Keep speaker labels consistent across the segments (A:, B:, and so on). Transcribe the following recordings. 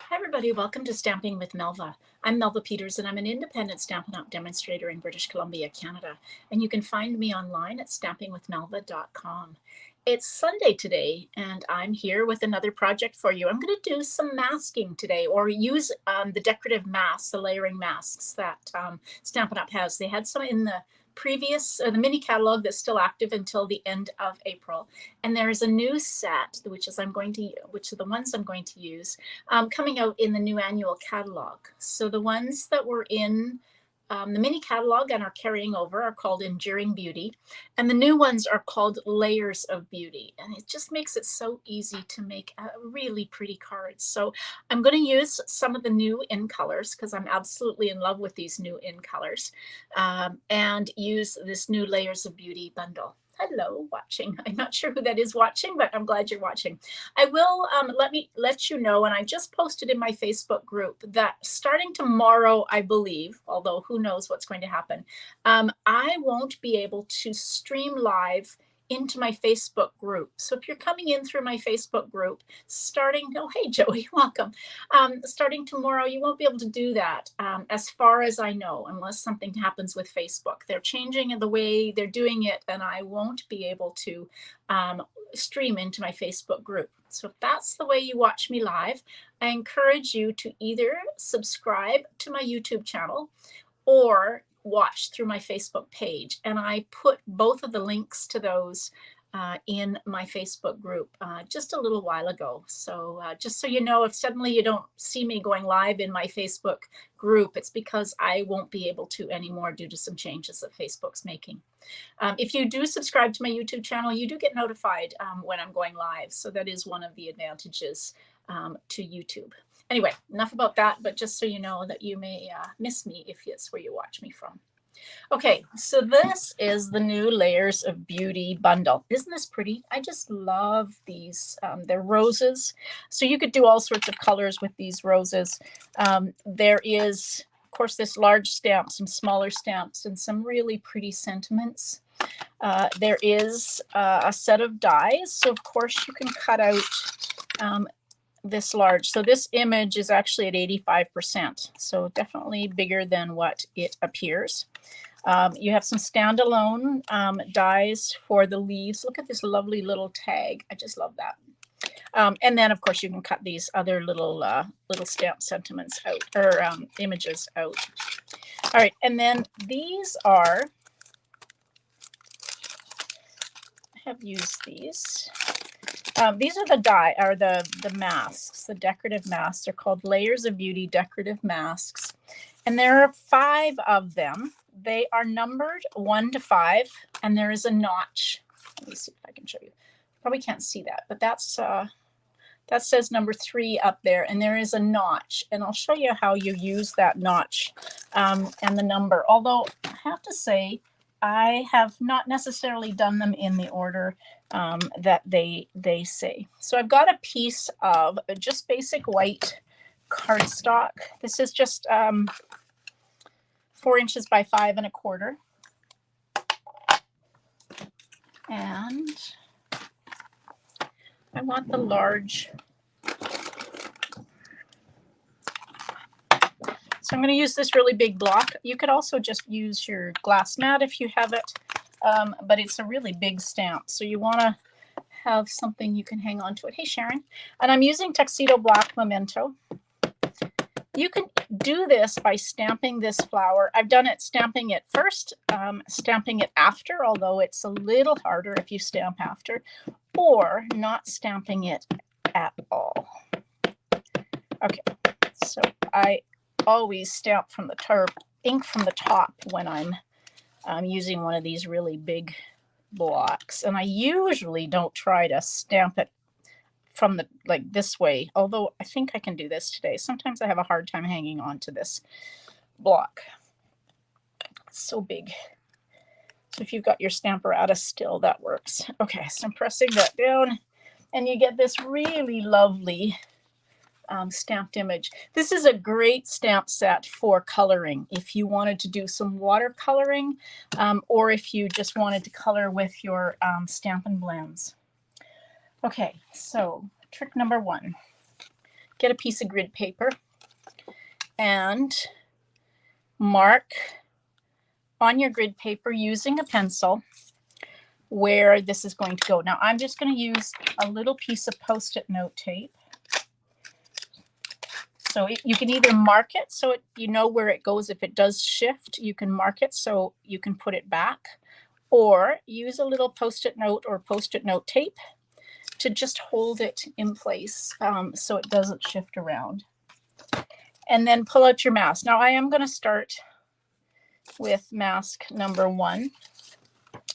A: Hi everybody, welcome to Stamping with Melva. I'm Melva Peters and I'm an independent Stampin' Up! Demonstrator in British Columbia, Canada. And you can find me online at stampingwithmelva.com. It's Sunday today and I'm here with another project for you. I'm going to do some masking today or use the decorative masks, the layering masks that Stampin' Up! Has. They had some in the previous, the mini catalog that's still active until the end of April. And there's a new set, which are the ones I'm going to use coming out in the new annual catalog. So the ones that were in the mini catalog and are carrying over are called Enduring Beauty, and the new ones are called Layers of Beauty. And it just makes it so easy to make really pretty cards. So I'm going to use some of the new in colors because I'm absolutely in love with these new in colors, and use this new Layers of Beauty bundle. Hello, watching. I'm not sure who that is watching, but I'm glad you're watching. I will let you know, and I just posted in my Facebook group that starting tomorrow, I believe, although who knows what's going to happen, I won't be able to stream live into my Facebook group. So if you're coming in through my Facebook group, oh, hey, Joey, welcome. Starting tomorrow, you won't be able to do that as far as I know, unless something happens with Facebook. They're changing the way they're doing it, and I won't be able to stream into my Facebook group. So if that's the way you watch me live, I encourage you to either subscribe to my YouTube channel or watch through my Facebook page. And I put both of the links to those in my Facebook group just a little while ago. So just so you know, if suddenly you don't see me going live in my Facebook group, it's because I won't be able to anymore due to some changes that Facebook's making. If you do subscribe to my YouTube channel, you do get notified when I'm going live. So that is one of the advantages to YouTube. Anyway, enough about that, but just so you know that you may miss me if it's where you watch me from. Okay, so this is the new Layers of Beauty bundle. Isn't this pretty? I just love these. They're roses. So you could do all sorts of colors with these roses. There is, of course, this large stamp, some smaller stamps, and some really pretty sentiments. There is a set of dies. So, of course, you can cut out this large. So this image is actually at 85%. So definitely bigger than what it appears. You have some standalone dies for the leaves. Look at this lovely little tag. I just love that. And then, of course, you can cut these other little stamp sentiments out, or images out. All right, and then these are, I have used these. These are the masks, the decorative masks. They're called Layers of Beauty decorative masks. And there are 5 of them. They are numbered 1 to 5, and there is a notch. Let me see if I can show you. Probably can't see that, but that says number 3 up there, and there is a notch. And I'll show you how you use that notch and the number. Although I have to say, I have not necessarily done them in the order that they say. So I've got a piece of just basic white cardstock. This is just 4 inches by 5 1/4. And I want the large. So I'm going to use this really big block. You could also just use your glass mat if you have it, but it's a really big stamp. So you want to have something you can hang on to it. Hey, Sharon. And I'm using Tuxedo Black Memento. You can do this by stamping this flower. I've done it stamping it first, stamping it after, although it's a little harder if you stamp after, or not stamping it at all. Okay, so I always stamp from the top, ink from the top when I'm using one of these really big blocks. And I usually don't try to stamp it from the like this way, although I think I can do this today. Sometimes I have a hard time hanging on to this block. It's so big. So if you've got your stamper at a still, that works. Okay, so I'm pressing that down, and you get this really lovely stamped image. This is a great stamp set for coloring if you wanted to do some watercoloring, or if you just wanted to color with your Stampin' Blends. Okay, so trick number 1. get a piece of grid paper and mark on your grid paper using a pencil where this is going to go. Now I'm just going to use a little piece of Post-it note tape. So you can either mark it so you know where it goes. If it does shift, you can mark it so you can put it back, or use a little Post-it note or Post-it note tape to just hold it in place so it doesn't shift around. And then pull out your mask. Now I am going to start with mask number 1,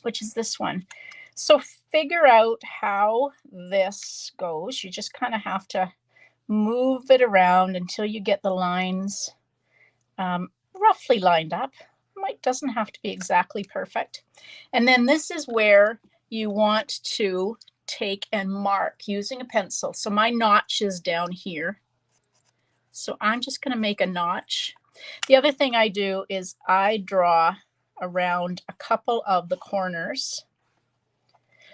A: which is this one. So figure out how this goes. You just kind of have to move it around until you get the lines roughly lined up. It doesn't have to be exactly perfect. And then this is where you want to take and mark using a pencil. So my notch is down here. So I'm just going to make a notch. The other thing I do is I draw around a couple of the corners.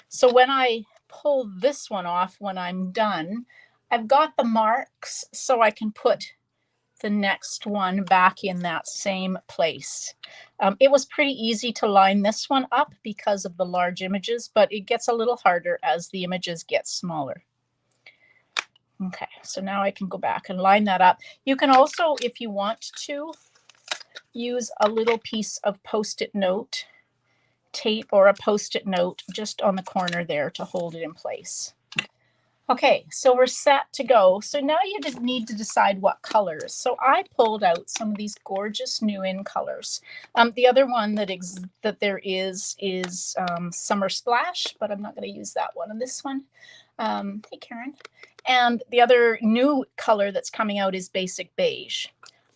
A: So when I pull this one off, when I'm done, I've got the marks so I can put the next one back in that same place. It was pretty easy to line this one up because of the large images, but it gets a little harder as the images get smaller. Okay, so now I can go back and line that up. You can also, if you want to, use a little piece of Post-it note tape or a Post-it note just on the corner there to hold it in place. Okay, so we're set to go. So now you just need to decide what colors. So I pulled out some of these gorgeous new in colors. The other one that there is Summer Splash, but I'm not going to use that one. And this one, hey Karen. And the other new color that's coming out is Basic Beige.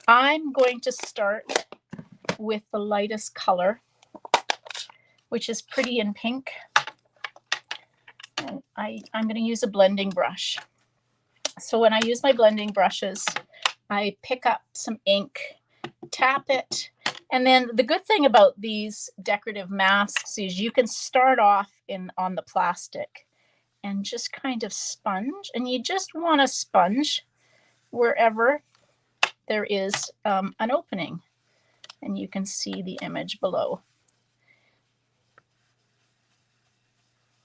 A: I'm going to start with the lightest color, which is Pretty in Pink. And I'm going to use a blending brush. So when I use my blending brushes, I pick up some ink, tap it, and then the good thing about these decorative masks is you can start off on the plastic and just kind of sponge, and you just want to sponge wherever there is an opening, and you can see the image below.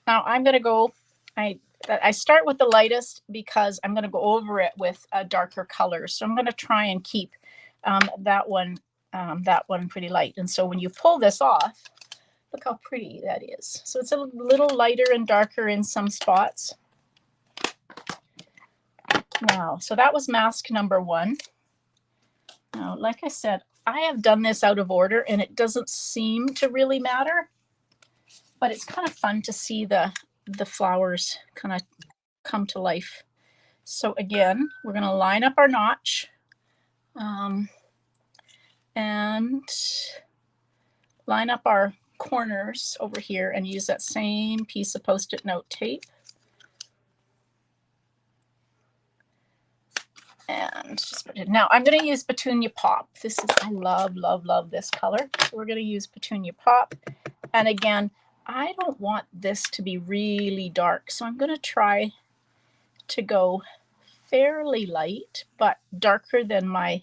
A: Now I'm going to go, I start with the lightest because I'm going to go over it with a darker color. So I'm going to try and keep that one pretty light. And so when you pull this off, look how pretty that is. So it's a little lighter and darker in some spots. Now, so that was mask number 1. Now, like I said, I have done this out of order and it doesn't seem to really matter. But it's kind of fun to see the flowers kind of come to life. So again, we're going to line up our notch and line up our corners over here and use that same piece of Post-it note tape. And just put it. Now I'm going to use Petunia Pop. I love this color. So we're going to use Petunia Pop. And again, I don't want this to be really dark, so I'm going to try to go fairly light, but darker than my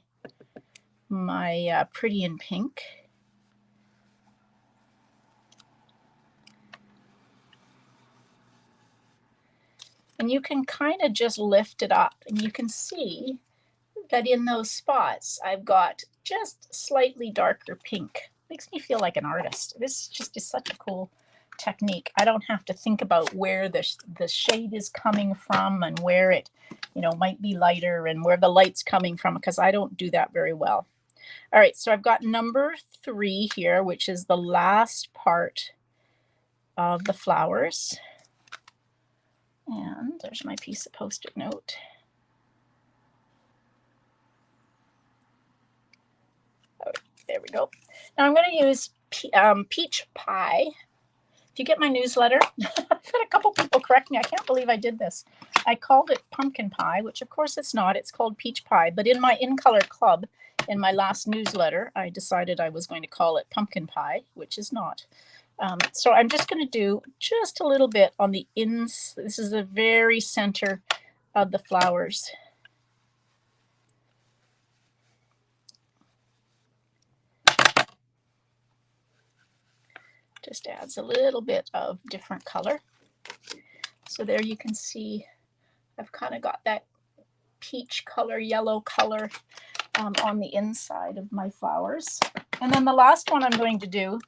A: Pretty in Pink. And you can kind of just lift it up, and you can see that in those spots, I've got just slightly darker pink. Makes me feel like an artist. This just is such a cool technique. I don't have to think about where the shade is coming from and where it, might be lighter and where the light's coming from, because I don't do that very well. All right, so I've got number 3 here, which is the last part of the flowers. And there's my piece of Post-it note. All right, there we go. Now I'm going to use Peach Pie. If you get my newsletter, I've had a couple people correct me. I can't believe I did this. I called it pumpkin pie, which of course it's not. It's called peach pie. But in my In Color Club, in my last newsletter, I decided I was going to call it pumpkin pie, which is not. So I'm just going to do just a little bit on the ins. This is the very center of the flowers. Just adds a little bit of different color. So there you can see I've kind of got that peach color, yellow color on the inside of my flowers. And then the last one I'm going to do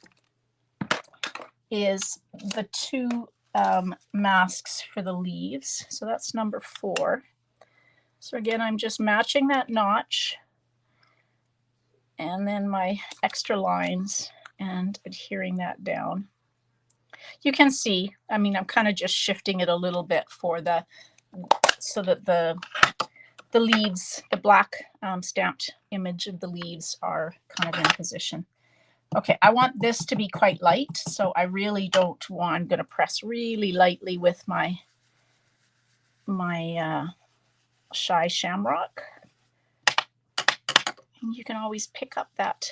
A: is the two masks for the leaves. So that's number 4. So again, I'm just matching that notch and then my extra lines and adhering that down. You can see, I mean, I'm kind of just shifting it a little bit for the, so that the leaves, the black stamped image of the leaves are kind of in position. Okay, I want this to be quite light, so I really don't want, I'm going to press really lightly with my Shy Shamrock. And you can always pick up that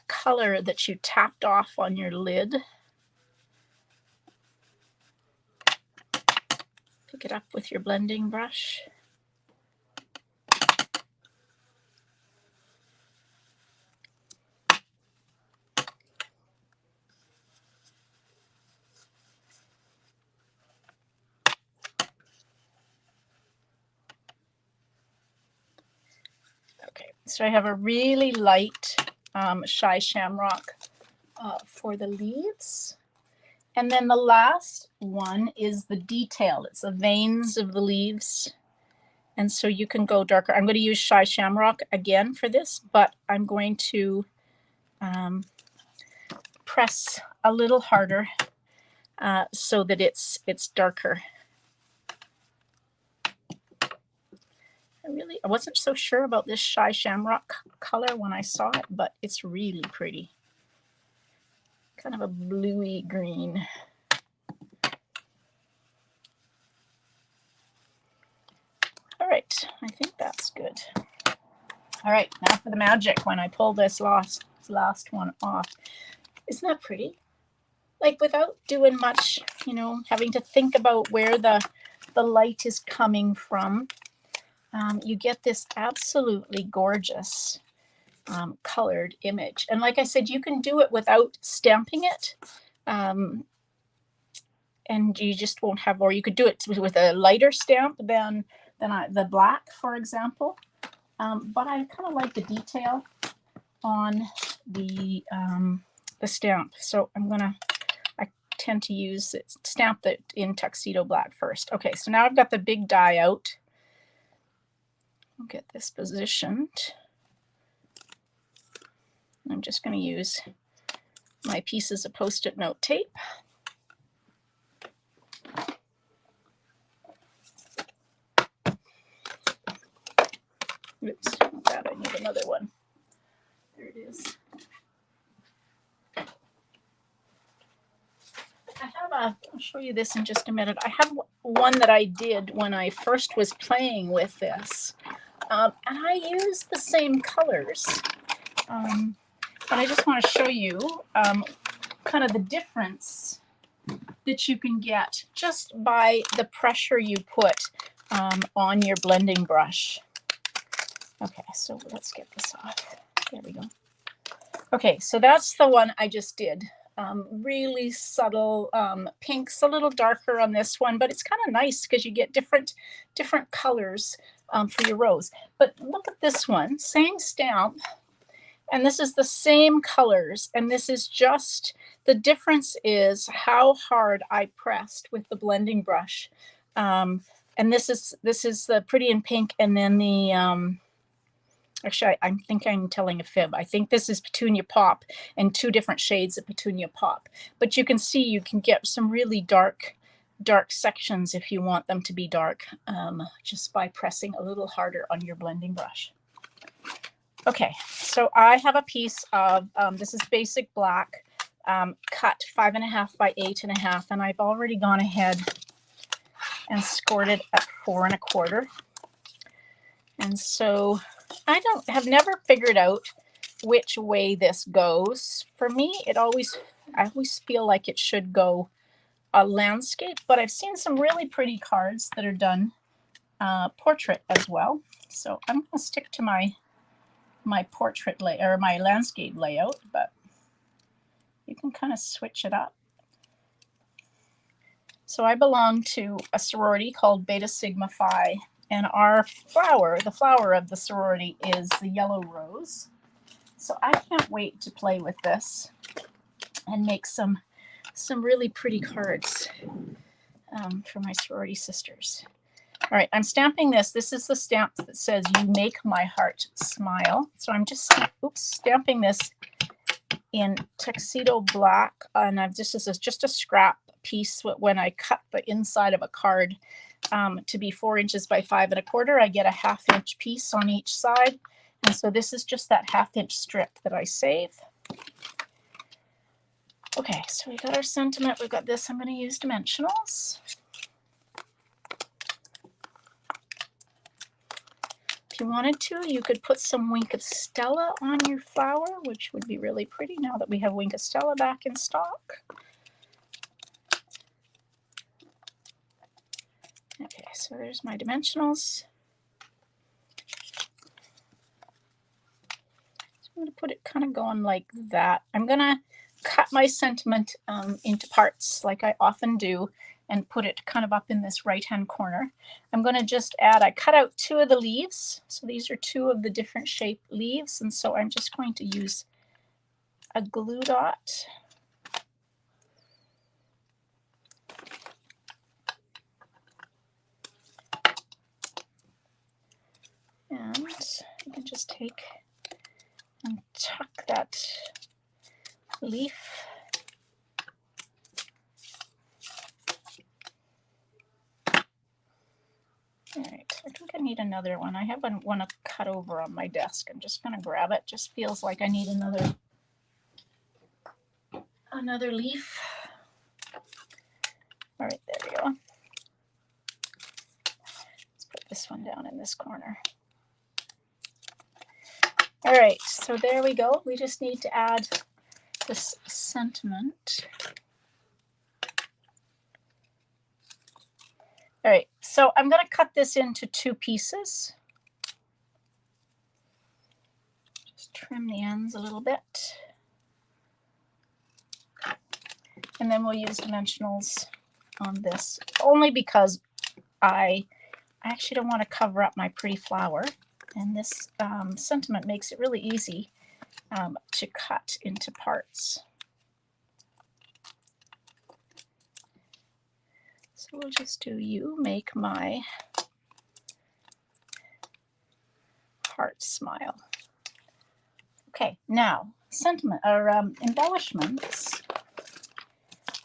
A: color that you tapped off on your lid. Pick it up with your blending brush. Okay, so I have a really light Shy Shamrock for the leaves. And then the last one is the detail. It's the veins of the leaves. And so you can go darker. I'm going to use Shy Shamrock again for this, but I'm going to press a little harder so that it's darker. I wasn't so sure about this Shy Shamrock color when I saw it, but it's really pretty. Kind of a bluey green. All right, I think that's good. All right, now for the magic when I pull this last one off. Isn't that pretty? Like without doing much, you know, having to think about where the light is coming from. You get this absolutely gorgeous colored image. And like I said, you can do it without stamping it. And you just won't have, or you could do it with a lighter stamp than the black, for example. But I kind of like the detail on the stamp. So I tend to use it, stamp it in Tuxedo Black first. Okay, so now I've got the big die out. I'll get this positioned. I'm just going to use my pieces of Post-it note tape. Oops, not that, I need another one. There it is. I'll show you this in just a minute. I have one that I did when I first was playing with this. And I used the same colors. But I just want to show you kind of the difference that you can get just by the pressure you put on your blending brush. Okay, so let's get this off. There we go. Okay, so that's the one I just did. Really subtle pinks, a little darker on this one, but it's kind of nice because you get different colors for your rose. But look at this one, same stamp, and this is the same colors, and this is just, the difference is how hard I pressed with the blending brush. And this is the Pretty in Pink, and then the actually, I think I'm telling a fib. I think this is Petunia Pop and 2 different shades of Petunia Pop. But you can see you can get some really dark sections if you want them to be dark, just by pressing a little harder on your blending brush. Okay, so I have a piece of, this is basic black, cut 5.5 by 8.5, and I've already gone ahead and scored it at 4 1/4. And so I have never figured out which way this goes. For me, I always feel like it should go a landscape, but I've seen some really pretty cards that are done portrait as well. So I'm going to stick to my portrait or my landscape layout, but You can kind of switch it up. So I belong to a sorority called Beta Sigma Phi, and our flower, the flower of the sorority, is the yellow rose. So I can't wait to play with this and make some really pretty cards for my sorority sisters. All right, I'm stamping this. This is the stamp that says "You make my heart smile." So I'm just stamping this in tuxedo black, and this is just a scrap piece. When I cut the inside of a card to be 4 inches by 5 1/4, I get a 1/2 inch piece on each side, and so this is just that 1/2 inch strip that I save. Okay, so we got our sentiment. We've got this. I'm going to use dimensionals. If you wanted to, you could put some Wink of Stella on your flower, which would be really pretty now that we have Wink of Stella back in stock. Okay, so there's my dimensionals. So I'm going to put it kind of going like that. I'm going to cut my sentiment into parts like I often do and put it kind of up in this right-hand corner. I'm going to just add, I cut out 2 of the leaves. So these are 2 of the different shape leaves. And so I'm just going to use a glue dot. And you can just take and tuck that leaf. All right, I think I need another one. I have one cut over on my desk. I'm just going to grab it. Just feels like I need another leaf. All right, there we go. Let's put this one down in this corner. All right, so there we go. We just need to add this sentiment. All right, so I'm going to cut this into 2 pieces. Just trim the ends a little bit. And then we'll use dimensionals on this, only because I actually don't want to cover up my pretty flower. And this sentiment makes it really easy to cut into parts. So we'll just do "You make my heart smile." Okay, now sentiment or embellishments.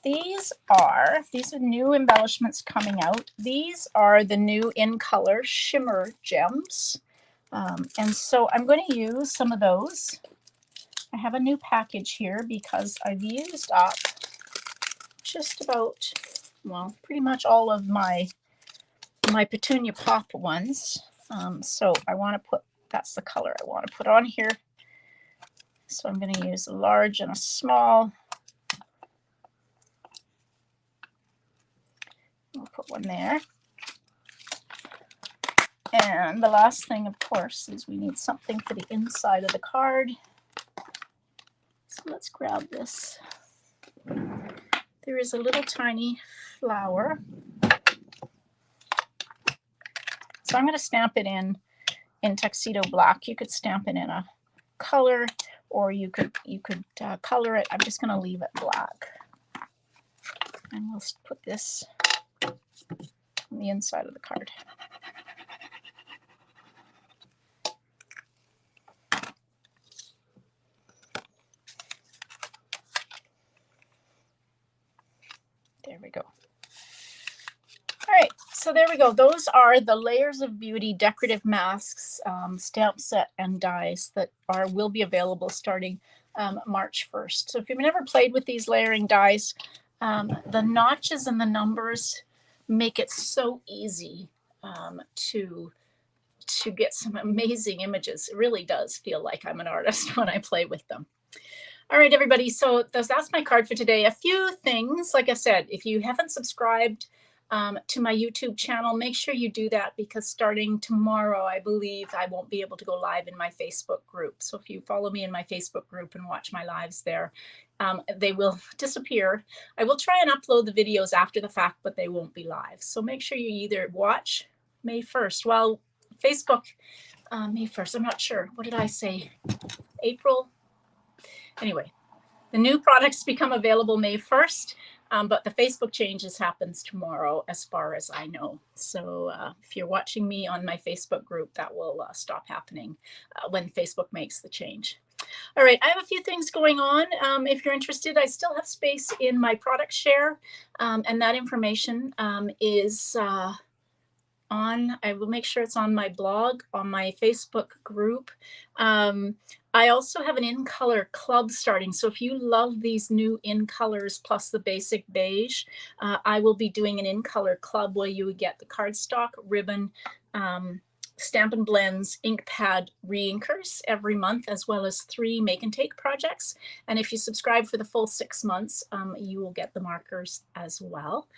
A: These are new embellishments coming out. These are the new in color shimmer gems. And so I'm going to use some of those. I have a new package here because I've used up just about, well, pretty much all of my Petunia Pop ones. So I want to put, that's the color I want to put on here. So I'm going to use a large and a small. We'll put one there. And the last thing, of course, is we need something for the inside of the card. So let's grab this. There is a little tiny flower. So I'm going to stamp it in tuxedo black. You could stamp it in a color, or you could color it. I'm just going to leave it black. And we'll put this on the inside of the card. There we go. All right, so there we go. Those are the Layers of Beauty decorative masks, stamp set, and dies that will be available starting March 1st. So if you've never played with these layering dies, the notches and the numbers make it so easy to get some amazing images. It really does feel like I'm an artist when I play with them. All right, everybody. So that's my card for today. A few things, like I said, if you haven't subscribed to my YouTube channel, make sure you do that, because starting tomorrow, I believe I won't be able to go live in my Facebook group. So if you follow me in my Facebook group and watch my lives there, they will disappear. I will try and upload the videos after the fact, but they won't be live. So make sure you either watch May 1st. Well, Facebook, May 1st, I'm not sure. What did I say? April? Anyway, the new products become available May 1st, but the Facebook changes happens tomorrow as far as I know. So if you're watching me on my Facebook group, that will stop happening when Facebook makes the change. All right, I have a few things going on. If you're interested, I still have space in my product share, and that information is on, I will make sure it's on my blog, on my Facebook group. I also have an in color club starting. So if you love these new in colors plus the basic beige, I will be doing an in color club where you would get the cardstock, ribbon, Stampin' Blends ink pad reinkers every month, as well as 3 make and take projects. And if you subscribe for the full 6 months, you will get the markers as well.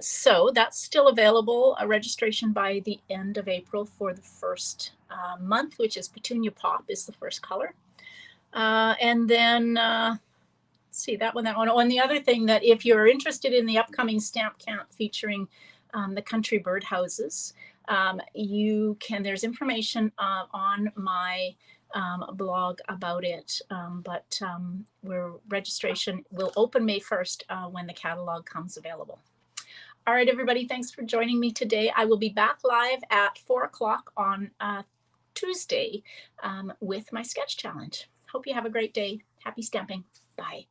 A: So that's still available, a registration by the end of April for the first month, which is Petunia Pop is the first color. And then see that one. Oh, and the other thing, that if you're interested in the upcoming stamp camp featuring the country birdhouses, you can, there's information on my blog about it, but where registration will open May 1st when the catalog comes available. All right, everybody, thanks for joining me today. I will be back live at 4 o'clock on Tuesday with my sketch challenge. Hope you have a great day. Happy stamping. Bye.